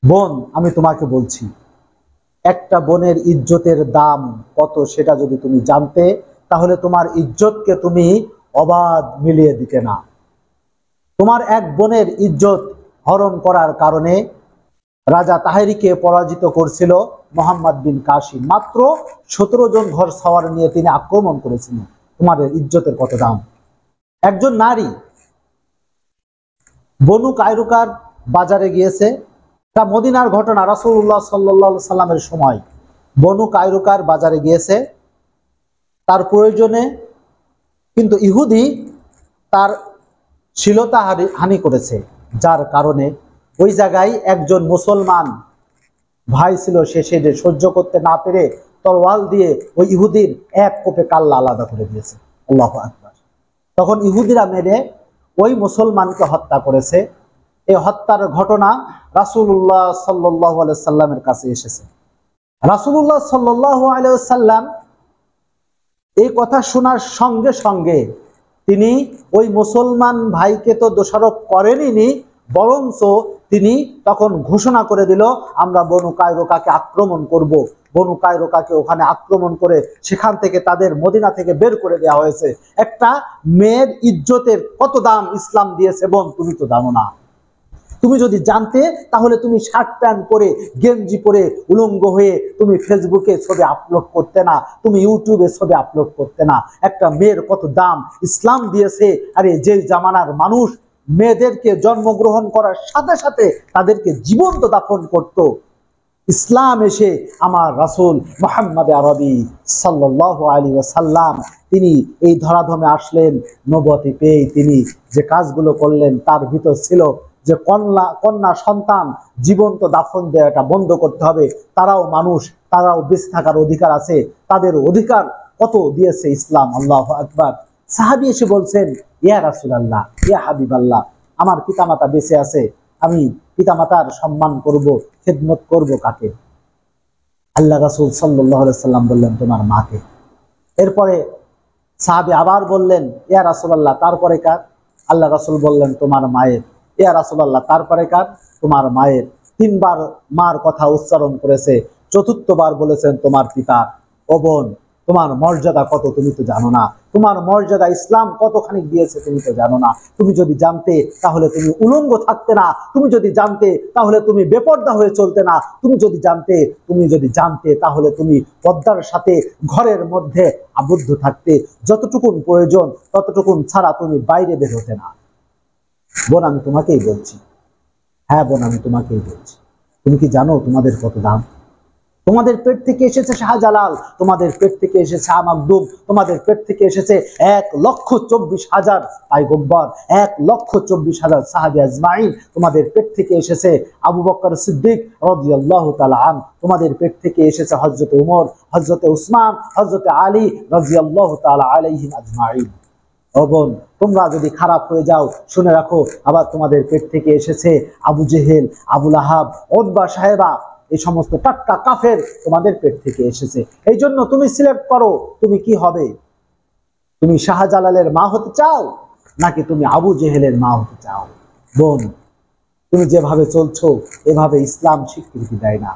বোন, আমি তোমাকে বলছি, একটা বোনের ইজ্জতের দাম কত সেটা যদি তুমি জানতে, তাহলে তোমার ইজ্জতকে তুমি অবাধ মিলিয়ে দিতে না। তোমার এক বোনের ইজ্জত হরণ করার কারণে রাজা তাহেরিকে পরাজিত করছিল মোহাম্মদ বিন কাসিম। মাত্র 17 জন ঘর সওয়ার নিয়ে তিনি আক্রমণ করেছিলেন। তোমাদের ইজ্জতের কত দাম। একজন নারী বনু কায়রুকার বাজারে গিয়েছে। তা মদিনার ঘটনা, রাসূলুল্লাহ সাল্লাল্লাহু আলাইহি সাল্লামের সময় বনু কায়রুকার বাজারে গিয়েছে তার প্রয়োজনে, কিন্তু ইহুদি তার শ্লীলতা হানি করেছে, যার কারণে ওই জায়গায় একজন মুসলমান ভাই ছিল, সে সেটা সহ্য করতে না পেরে তরোয়াল দিয়ে ওই ইহুদির এক কোপে কাল্লা আলাদা করে দিয়েছে। আল্লাহু আকবার। তখন ইহুদিরা মেরে ওই মুসলমানকে হত্যা করেছে। এই হত্যার ঘটনা রাসূলুল্লাহ সাল্লাল্লাহু আলাইহি সাল্লামের কাছে এসেছে। রাসূলুল্লাহ সাল্লাল্লাহু আলাইহি সাল্লাম এই কথা শোনার সঙ্গে সঙ্গে তিনি ওই মুসলমান ভাইকে তো দোষারোপ করেননি, বরঞ্চ তিনি তখন ঘোষণা করে দিল, আমরা বনু কায়রুকাকে আক্রমণ করব। বনু কায়রুকাকে ওখানে আক্রমণ করে সেখান থেকে তাদের মদিনা থেকে বের করে দেওয়া হয়েছে। একটা মেয়ের ইজ্জতের কত দাম ইসলাম দিয়েছে বোন, তুমি তো জানো না। তুমি যদি জানতে, তাহলে তুমি শার্ট প্যান্ট পরে, গেঞ্জি পরে, উলঙ্গ হয়ে তুমি ফেসবুকে ছবি আপলোড করতে না, তুমি ইউটিউবে ছবি আপলোড করতে না। একটা মেয়ের কত দাম ইসলাম দিয়েছে। আরে যে জামানার মানুষ মেয়েদেরকে জন্মগ্রহণ করার সাথে সাথে তাদেরকে জীবন্ত দাফন করত, ইসলাম এসে আমার রাসূল মুহাম্মদ আরবি সাল্লাল্লাহু আলাইহি ওয়াসাল্লাম তিনি এই ধরাধামে আসলেন। নবুয়তি পেয়ে তিনি যে কাজগুলো করলেন তার ভিতর ছিল যে কন্যা সন্তান জীবন্ত দাফন দেওয়াটা বন্ধ করতে হবে। তারাও মানুষ, তারাও বেঁচে থাকার অধিকার আছে, তাদের অধিকার কত দিয়েছে ইসলাম। আল্লাহু আকবার। সাহাবী এসে বলছেন, ইয়া রাসূলুল্লাহ, ইয়া হাবিবাল্লাহ, আমার পিতামাতা বেঁচে আছে, আমি পিতামাতার সম্মান করব, খেদমত করব কাকে? আল্লাহ রাসূল সাল্লাল্লাহু আলাইহি সাল্লাম বললেন, তোমার মাকে। এরপরে সাহাবী আবার বললেন, ইয়া রাসূলুল্লাহ, তারপরে কার? আল্লাহ রাসূল বললেন, তোমার মায়ের। ইয়া রাসূলুল্লাহ, তারপরে কার? তোমার মায়ের। 3 বার মার কথা উচ্চারণ করেছে, চতুর্থবার বলেছেন তোমার পিতা। ও বোন, তোমার মর্যাদা কত তুমি তো জানো না। তোমার মর্যাদা ইসলাম কতখানি দিয়েছে তুমি তো জানো না। তুমি যদি জানতে, তাহলে তুমি উলঙ্গ থাকতে না। তুমি যদি জানতে, তাহলে তুমি বেপর্দা হয়ে চলতে না। তুমি যদি জানতে তাহলে তুমি পর্দার সাথে ঘরের মধ্যে আবদ্ধ থাকতে। যতটুকুন প্রয়োজন ততটুকুন ছাড়া তুমি বাইরে বের হতে না। বোন, আমি তোমাকেই বলছি। হ্যাঁ বোন, আমি তোমাকেই বলছি। তুমি কি জানো তোমাদের কত দাম? তোমাদের পেট থেকে এসেছে শাহজালাল, তোমাদের পেট থেকে এসেছে শাহ মাকদুম, তোমাদের পেট থেকে এসেছে 1,24,000 পয়গম্বর, 1,24,000 সাহাবী আজমাইন। তোমাদের পেট থেকে এসেছে আবু বকর সিদ্দিক রাদিয়াল্লাহু তাআলা আন, তোমাদের পেট থেকে এসেছে হযরত ওমর, হযরত উসমান, হযরত আলী রাদিয়াল্লাহু তাআলা আলাইহিম আজমাইন। ও বোন, তোমরা যদি খারাপ হয়ে যাও, শুনে রাখো, আবার তোমাদের পেট থেকে এসেছে আবু জেহেল, আবু লাহাব, উতবা, সাহেবা, এই সমস্ত টাটকা কাফের তোমাদের পেট থেকে এসেছে। এই জন্য তুমি সিলেক্ট করো, তুমি কি হবে? তুমি শাহজালালের মা হতে চাও, নাকি তুমি আবু জেহেলের মা হতে চাও? বোন, তুমি যেভাবে চলছো এভাবে ইসলাম স্বীকৃতি দেয় না।